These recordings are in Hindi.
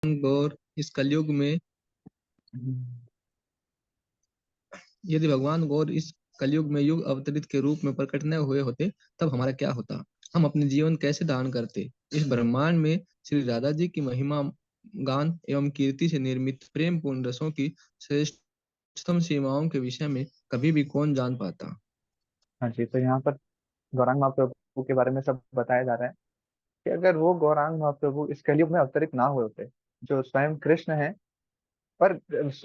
गौर इस कलयुग में यदि भगवान गौर इस कलयुग में युग अवतरित के रूप में प्रकट न हुए होते तब हमारा क्या होता। हम अपने जीवन कैसे धारण करते। इस ब्रह्मांड में श्री राधा जी की महिमा गान एवं कीर्ति से निर्मित प्रेम पूर्ण रसों की श्रेष्ठतम सीमाओं के विषय में कभी भी कौन जान पाता। हाँ जी, तो यहाँ पर गौरांग महाप्रभु के बारे में सब बताया जा रहा है कि अगर वो गौरांग महाप्रभु इस कलयुग में अवतरित ना हुए होते, जो स्वयं कृष्ण है, पर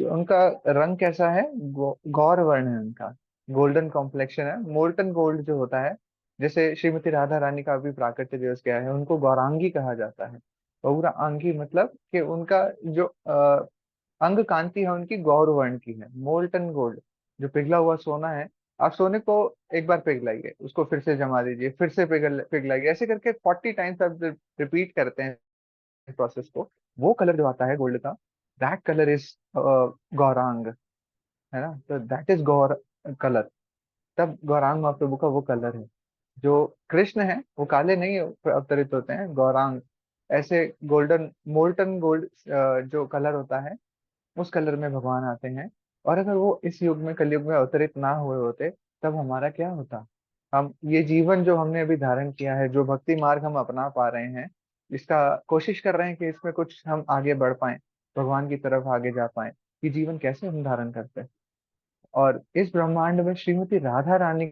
उनका रंग कैसा है, गौर वर्ण है उनका, गोल्डन कॉम्प्लेक्शन है, मोल्टन गोल्ड जो होता है। जैसे श्रीमती राधा रानी का भी प्राकट्य दिवस क्या है, उनको गौरांगी कहा जाता है। गौरांगी मतलब कि उनका जो अंग कांति है उनकी गौर वर्ण की है, मोल्टन गोल्ड, जो पिघला हुआ सोना है। आप सोने को एक बार पिघलाइए, उसको फिर से जमा दीजिए, फिर से पिघलाइए, ऐसे करके 40 टाइम्स आप रिपीट करते हैं प्रोसेस को। वो कलर जो आता है गोल्ड का, दैट कलर इज गौरांग, है ना। तो दैट इज गौर कलर। तब गौरांग महाप्रभु का वो कलर है। जो कृष्ण है वो काले नहीं अवतरित होते हैं, गौरांग ऐसे गोल्डन मोल्टन गोल्ड जो कलर होता है, उस कलर में भगवान आते हैं। और अगर वो इस युग में कलयुग में अवतरित ना हुए होते, तब हमारा क्या होता। हम ये जीवन जो हमने अभी धारण किया है, जो भक्ति मार्ग हम अपना पा रहे हैं, इसका कोशिश कर रहे हैं कि इसमें कुछ हम आगे बढ़ पाए, भगवान की तरफ आगे जा पाए, ये जीवन कैसे हम धारण करते हैं। और इस ब्रह्मांड में श्रीमती राधा रानी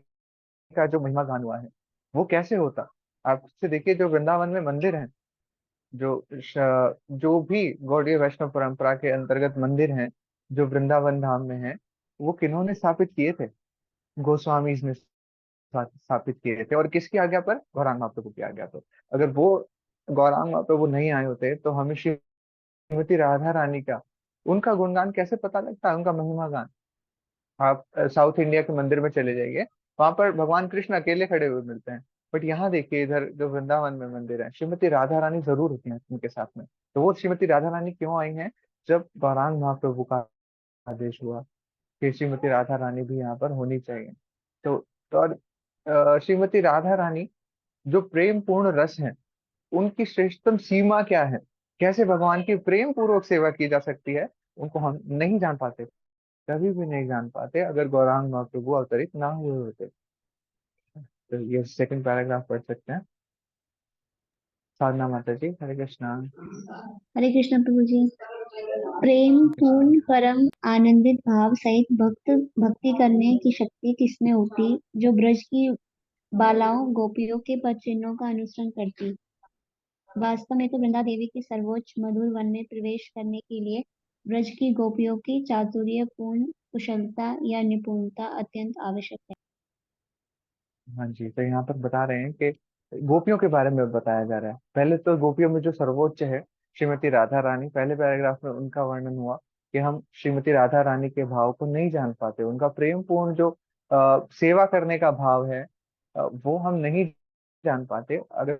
का जो महिमा गान हुआ है, वो कैसे होता। आप से देखिए, जो वृंदावन में मंदिर हैं, जो भी गौड़ीय वैष्णव परंपरा के अंतर्गत मंदिर हैं, जो वृंदावन धाम में हैं, वो किन्होंने स्थापित किए थे, गोस्वामीज ने स्थापित किए थे। और किसकी आज्ञा पर, गौरांग महाप्रभु की आज्ञा पर। अगर वो गौरांग महाप्रभु नहीं आए होते तो हमें श्रीमती राधा रानी का, उनका गुणगान कैसे पता लगता है, उनका महिमा गान। आप साउथ इंडिया के मंदिर में चले जाइए, वहां पर भगवान कृष्ण अकेले खड़े हुए मिलते हैं। बट यहाँ देखिए, इधर जो वृंदावन में मंदिर है, श्रीमती राधा रानी जरूर होती हैं उनके साथ में। तो वो श्रीमती राधा रानी क्यों आई हैं, जब गौरांग महाप्रभु का आदेश हुआ कि श्रीमती राधा रानी भी यहाँ पर होनी चाहिए। तो और श्रीमती राधा रानी जो प्रेम पूर्ण रस है, उनकी श्रेष्ठतम सीमा क्या है, कैसे भगवान की प्रेम पूर्वक सेवा की जा सकती है, उनको हम नहीं जान पाते, कभी भी नहीं जान पाते, अगर गौरांग महाप्रभु अवतरित ना हुए होते। तो ये सेकंड पैराग्राफ पढ़ सकते हैं। साधना माता जी, हरे कृष्णा। हरे कृष्ण प्रभु जी। प्रेम पूर्ण परम आनंदित भाव सहित भक्ति करने की शक्ति किसमें होती, जो ब्रज की बालाओं गोपियों के पद चिन्हों का अनुसरण करती। वास्तव में तो वृंदा देवी के सर्वोच्च मधुर वन में प्रवेश करने के लिए ब्रज की गोपियों की चातुर्य पूर्ण कुशलता या निपुणता अत्यंत आवश्यक है। हाँ जी, तो यहाँ पर बता रहे हैं कि गोपियों के बारे में बताया जा रहा है। पहले तो गोपियों में जो सर्वोच्च है, श्रीमती राधा रानी, पहले पैराग्राफ में उनका वर्णन हुआ कि हम श्रीमती राधा रानी के भाव को नहीं जान पाते, उनका प्रेम पूर्ण जो सेवा करने का भाव है, वो हम नहीं जान पाते, अगर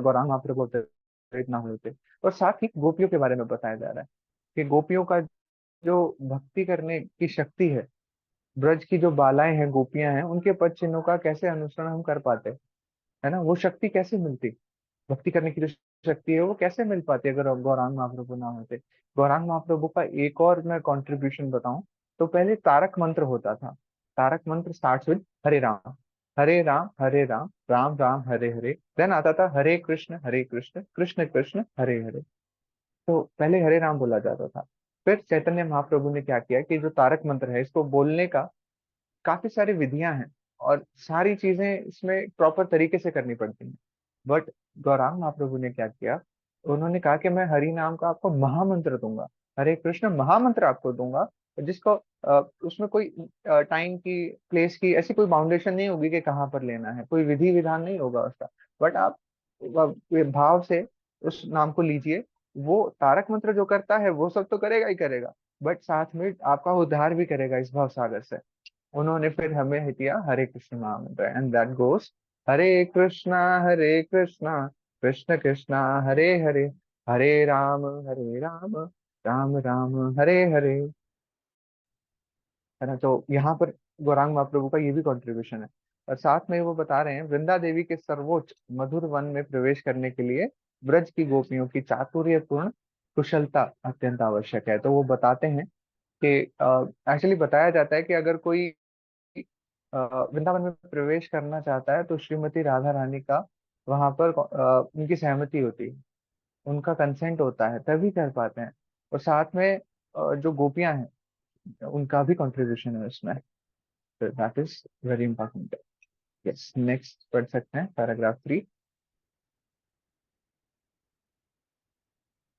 गौरांग महाप्रभु अवतरित ना हुए थे। और साथ ही गोपियों के बारे में बताया जा रहा है कि गोपियों का जो भक्ति करने की शक्ति है, ब्रज की जो बालाएं हैं, गोपियां हैं, उनके पद चिन्हों का कैसे अनुसरण हम कर पाते, है ना। वो शक्ति कैसे मिलती, भक्ति करने की जो शक्ति है वो कैसे मिल पाती अगर गौरांग महाप्रभु ना होते। गौरांग महाप्रभु का एक और मैं कंट्रीब्यूशन बताऊं, तो पहले तारक मंत्र होता था। तारक मंत्र starts with Hare Ram, Hare Ram Hare Ram, Ram Ram Hare Hare. Then आता था हरे कृष्ण कृष्ण कृष्ण हरे हरे। तो पहले हरे राम बोला जाता था। फिर चैतन्य महाप्रभु ने क्या किया कि जो तारक मंत्र है, इसको बोलने का काफी सारी विधियां हैं, और सारी चीजें इसमें प्रॉपर तरीके से करनी पड़ती हैं। बट गौरांग महाप्रभु ने क्या किया, उन्होंने कहा कि मैं हरि नाम का आपको महामंत्र दूंगा, हरे कृष्ण महामंत्र आपको दूंगा, जिसको उसमें कोई टाइम की, प्लेस की ऐसी कोई बाउंडेशन नहीं होगी कि कहाँ पर लेना है, कोई विधि विधान नहीं होगा उसका। बट आप भाव से उस नाम को लीजिए। वो तारक मंत्र जो करता है वो सब तो करेगा ही करेगा, बट साथ में आपका उद्धार भी करेगा इस भव सागर से। उन्होंने फिर हमें दिया हरे कृष्ण महामंत्र, एंड दैट गोस हरे कृष्णा कृष्ण कृष्णा हरे हरे, हरे राम राम राम हरे हरे, है ना। तो यहाँ पर गौरांग महाप्रभु का ये भी कंट्रीब्यूशन है। और साथ में वो बता रहे हैं, वृंदा देवी के सर्वोच्च मधुर वन में प्रवेश करने के लिए ब्रज की गोपियों की चातुर्यपूर्ण कुशलता अत्यंत आवश्यक है। तो वो बताते हैं कि एक्चुअली बताया जाता है कि अगर कोई अ, वृंदावन में प्रवेश करना चाहता है तो श्रीमती राधा रानी का वहां पर उनकी सहमति होती है, उनका कंसेंट होता है, तभी कर पाते हैं। और साथ में जो गोपियां हैं उनका भी कंट्रीब्यूशन है उसमें। तो that is very important. Yes, next पढ़ सकते हैं पैराग्राफ 3।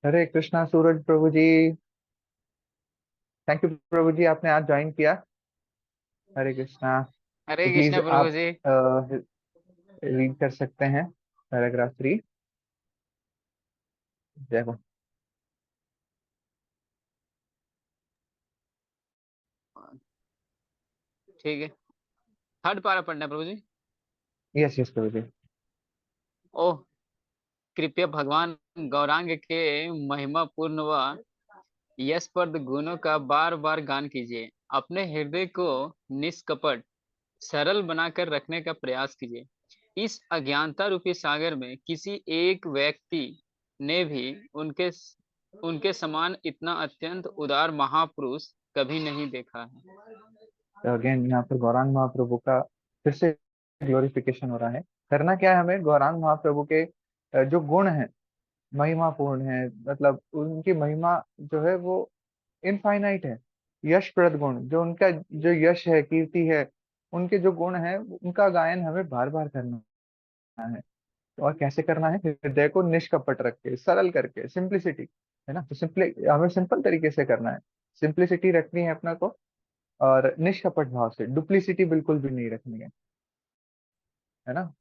हरे कृष्णा सूरज प्रभु जी। थैंक यू प्रभु जी, आपने आज ज्वाइन किया। हरे कृष्णा। हरे तो प्लीज कृष्णा प्रभु आप जी। रीड कर सकते हैं पैराग्राफ 3। देखो। ठीक है, थर्ड पारा पढ़ना है प्रभु जी। यस यस प्रभु जी। ओह, कृपया भगवान गौरांग के महिमा पूर्ण व यशप्रद गुणों का बार बार गान कीजिए। अपने हृदय को निष्कपट सरल बनाकर रखने का प्रयास कीजिए। इस अज्ञानता रूपी सागर में किसी एक व्यक्ति ने भी उनके उनके समान इतना अत्यंत उदार महापुरुष कभी नहीं देखा है। तो अगेन यहाँ पर गौरांग महाप्रभु का फिर से ग्लोरिफिकेशन हो रहा है। करना क्या है हमें, गौरांग महाप्रभु के जो गुण है महिमापूर्ण है, मतलब उनकी महिमा जो है वो इनफाइनाइट है। यशप्रद गुण, जो उनका जो यश है, कीर्ति है, उनके जो गुण है उनका गायन हमें बार बार करना है। और कैसे करना है, हृदय को निष्कपट रख के, सरल करके, सिंप्लिसिटी है ना। तो सिंपली हमें सिंपल तरीके से करना है, सिंप्लिसिटी रखनी है अपना को, और निष्कपट भाव से, डुप्लीसिटी बिल्कुल भी नहीं रखनी है ना।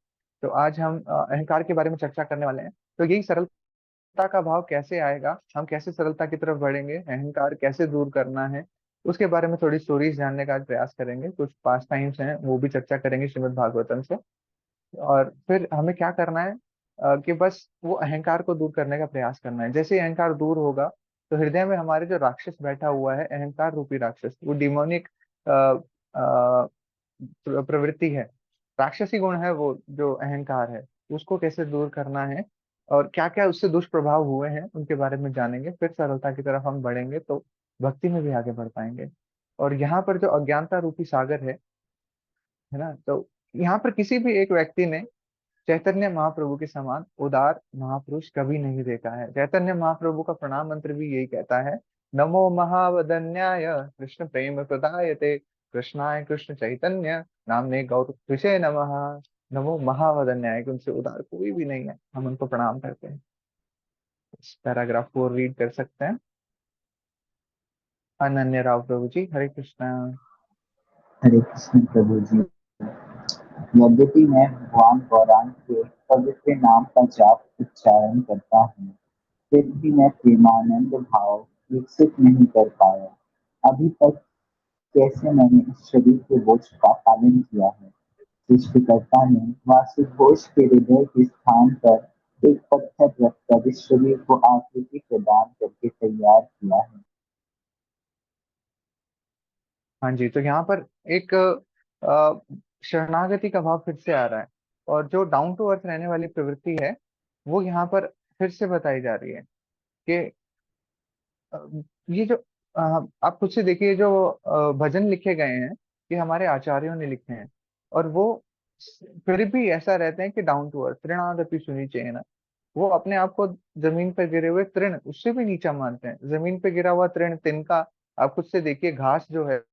तो आज हम अहंकार के बारे में चर्चा करने वाले हैं। तो यही सरलता का भाव कैसे आएगा, हम कैसे सरलता की तरफ बढ़ेंगे, अहंकार कैसे दूर करना है, उसके बारे में थोड़ी स्टोरीज जानने का आज प्रयास करेंगे। कुछ पास टाइम्स हैं वो भी चर्चा करेंगे श्रीमद् भागवतम से। और फिर हमें क्या करना है, कि बस वो अहंकार को दूर करने का प्रयास करना है। जैसे ही अहंकार दूर होगा तो हृदय में हमारे जो राक्षस बैठा हुआ है, अहंकार रूपी राक्षस, वो डिमोनिक प्रवृत्ति है, राक्षसी गुण है, वो जो अहंकार है, उसको कैसे दूर करना है और क्या क्या उससे दुष्प्रभाव हुए हैं उनके बारे में जानेंगे। फिर सरलता की तरफ हम बढ़ेंगे तो भक्ति में भी आगे बढ़ पाएंगे। और यहाँ पर जो अज्ञानता रूपी सागर है ना, तो यहाँ पर किसी भी एक व्यक्ति ने चैतन्य महाप्रभु के समान उदार महापुरुष कभी नहीं देखा है। चैतन्य महाप्रभु का प्रणाम मंत्र भी यही कहता है, नमो महावदन्याय कृष्ण प्रेम प्रदायते कृष्णाय कृष्ण चैतन्य नामने गौर विषय नमः। नमो महावदन्याय, कि उनसे उदार कोई भी नहीं है, हम उनको प्रणाम करते हैं। पैराग्राफ 4 रीड कर सकते हैं। अनन्य राव प्रभु जी, हरे कृष्णा। हरे कृष्ण प्रभु जी। यद्यपि मैं भगवान गौरांग के पवित्र नाम का जाप उच्चारण करता हूँ, फिर भी मैं प्रेमानंद भाव विकसित नहीं कर पाया। अभी तक कैसे मैंने इस शरीर के बोझ का पालन किया है। सृष्टिकर्ता ने वासुघोष के हृदय के स्थान पर एक पत्थर रखकर इस शरीर को आकृति प्रदान करके तैयार किया है। हाँ जी, तो यहाँ पर एक शरणागति का भाव फिर से आ रहा है, और जो डाउन टू अर्थ रहने वाली प्रवृत्ति है वो यहाँ पर फिर से बताई जा रही है कि अ, ये जो आप खुद से देखिए, जो भजन लिखे गए हैं ये हमारे आचार्यों ने लिखे हैं, और वो फिर भी ऐसा रहते हैं कि डाउन टू अर्थ, तृणागति सुनी चाहिए ना। वो अपने आप को जमीन पर गिरे हुए तृण, उससे भी नीचा मानते हैं। जमीन पे गिरा हुआ तृण, तिनका, आप खुद से देखिए, घास जो है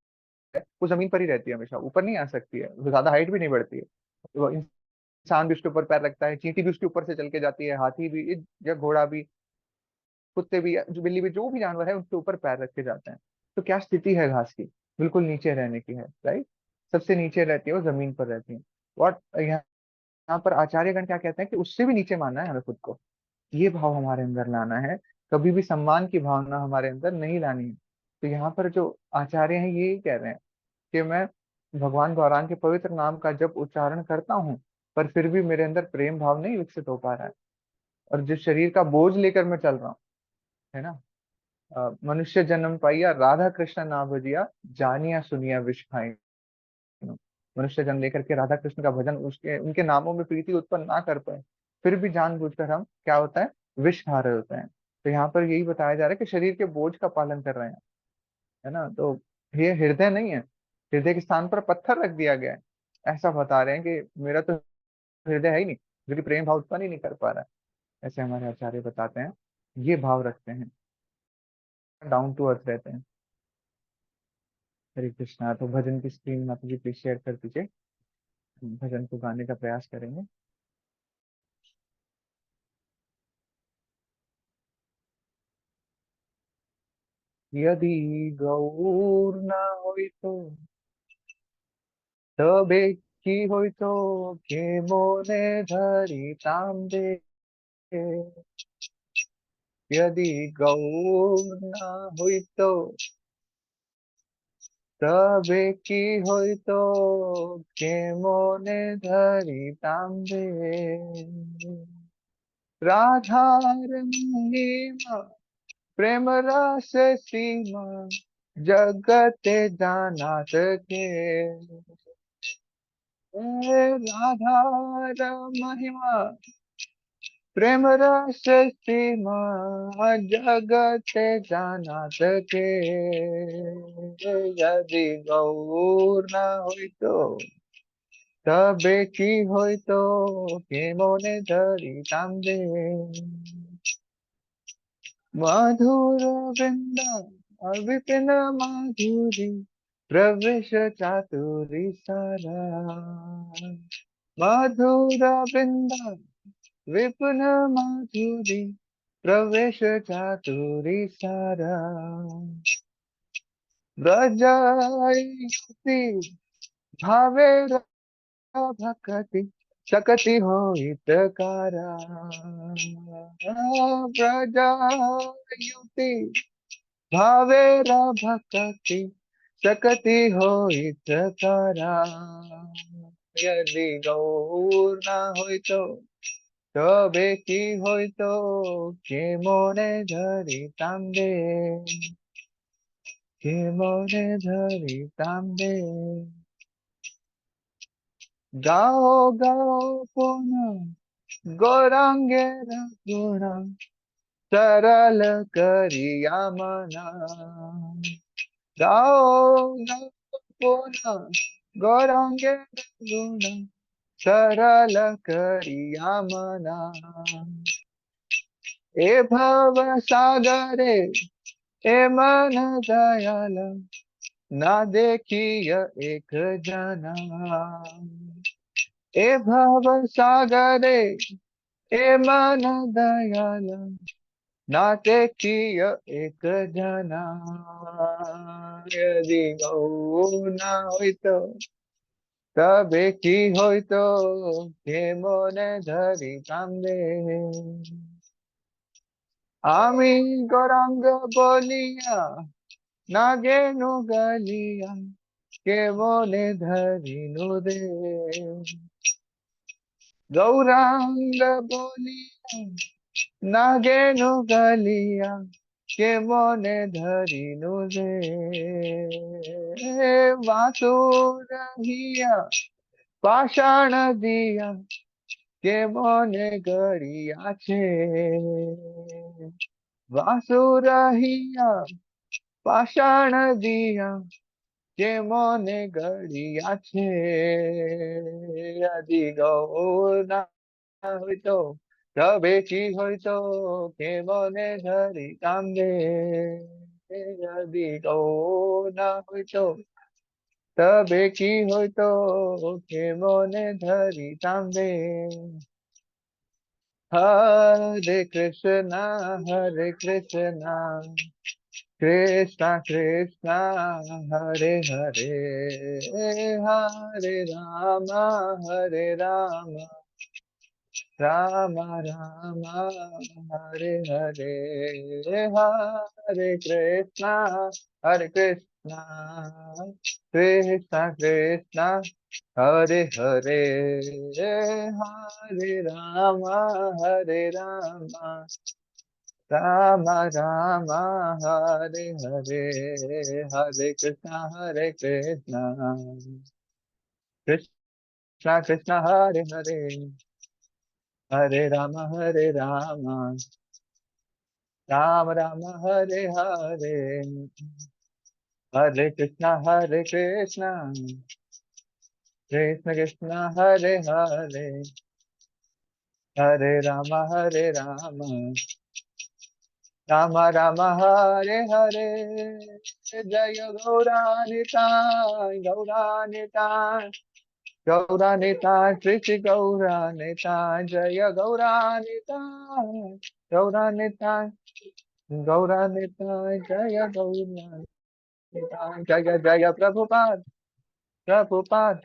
वो जमीन पर ही रहती है, हमेशा ऊपर नहीं आ सकती है, वो ज्यादा हाइट भी नहीं बढ़ती है। वो इंसान भी उसके ऊपर पैर रखता है, चींटी भी उसके ऊपर से चल के जाती है, हाथी भी या घोड़ा भी, कुत्ते भी, जो बिल्ली भी, जो भी जानवर है उसके ऊपर पैर रख के जाते हैं। तो क्या स्थिति है घास की, बिल्कुल नीचे रहने की है, राइट। सबसे नीचे रहती है, वो जमीन पर रहती है। और यहाँ पर आचार्यगण क्या कहते हैं कि उससे भी नीचे मानना है हमें खुद को, ये भाव हमारे अंदर लाना है, कभी भी सम्मान की भावना हमारे अंदर नहीं लानी है। तो यहाँ पर जो आचार्य हैं ये कह रहे हैं कि मैं भगवान गौरांग के पवित्र नाम का जब उच्चारण करता हूँ, पर फिर भी मेरे अंदर प्रेम भाव नहीं विकसित हो पा रहा है। और जिस शरीर का बोझ लेकर मैं चल रहा हूँ, है ना, मनुष्य जन्म पाइया राधा कृष्ण ना भजिया जानिया सुनिया विष खाई। मनुष्य जन्म लेकर के राधा कृष्ण का भजन, उसके उनके नामों में प्रीति उत्पन्न ना कर पाए, फिर भी जानबूझकर हम क्या होता है, विष खा रहे होते हैं। तो यहाँ पर यही बताया जा रहा है कि शरीर के बोझ का पालन कर रहे हैं, है ना। तो ये हृदय नहीं है, हृदय के स्थान पर पत्थर रख दिया गया है। ऐसा बता रहे हैं कि मेरा तो हृदय है ही नहीं, जो कि प्रेम भाव उत्पन्न ही नहीं कर पा रहा है। ऐसे हमारे आचार्य बताते हैं, ये भाव रखते हैं, डाउन टू अर्थ रहते हैं। हरे कृष्णा। तो भजन की स्क्रीन माता जी प्लीज शेयर कर दीजिए, भजन को गाने का प्रयास करेंगे। यदि गौर न होई तबे की होई तो के मोने धरी तांबे। यदि गौर न होई तबे की होई तो के मोने धरी तांबे। राधार महिमा प्रेम रस सीमा जगते जानात के। राधार महिमा प्रेम रस सीमा जगते जानात के। यदि गौर न होई तो तबे की होई तो के मोने धरी तांबे। मधुर वृंदा विपिन माधुरी प्रवेश चातुरी सारा। मधुर वृंदा विपिन माधुरी प्रवेश चातुरी सारा। ब्रजयुति भावे भक्ति सकति हो हितकारा। ब्रजयुति भावेरा भक्ति सकति हो हितकारा। यदि गौर न होई तो तबे की होई तो के मोने धरी तांबे। के मोने धरी तांबे। गाओ गाओ पुनः गौरांगेर गुण सरल करिया मना। गाओ गाओ पुनः गौरांगेर गुण सरल करिया मना। ए भव सागरे ए मन दयाल ना देखिय एक जना। ए भव सागरे ए मन दयाल ना देखिय एक जना। यदि गौर न होई तो तबे की होई तो के मोने धरी तांबे। आमी गौरांग बोलिया नागेनु गलिया के मोने धरी नु दे। गौरांग बोलिया नागेनु गलिया के मोने धरी नु दे। वासुरहिया पाषाण दिया के मोने गड़िया छे। वासुरहिया पाषाण दिया के मोने गड़िया छे। यदि गौर न होई तो तबे की होई तो के मोने धरी तांबे। यदि गौर न होई तो तबे की होई तो के मोने धरी तांबे। हरे कृष्णा कृष्णा कृष्णा हरे हरे। हरे राम राम राम हरे हरे। हरे कृष्णा कृष्णा कृष्णा हरे हरे। हरे राम राम राम हरे हरे। हरे कृष्णा कृष्णा कृष्णा हरे हरे। हरे राम राम राम हरे हरे, हरे कृष्णा कृष्ण कृष्ण हरे हरे, हरे राम राम राम हरे हरे। जय गौरानिताय गौरानिताय गौरानिताय कृष्ण गौरानिताय, जय गौरानिताय गौरानिताय गौरानिताय, जय गौरानिताय, जय जय प्रभुपाद प्रभुपाद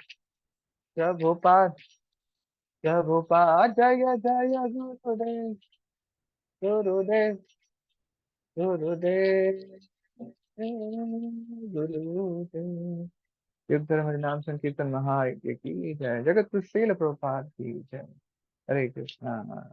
प्रभुपाद प्रभुपाद, जय जय गुरुदेव गुरुदेव गुरुदेव गुरुदेव। युग धर्म नाम संकीर्तन महायज्ञ की जय, जगत शील प्रभुपाद की जय। हरे कृष्णा।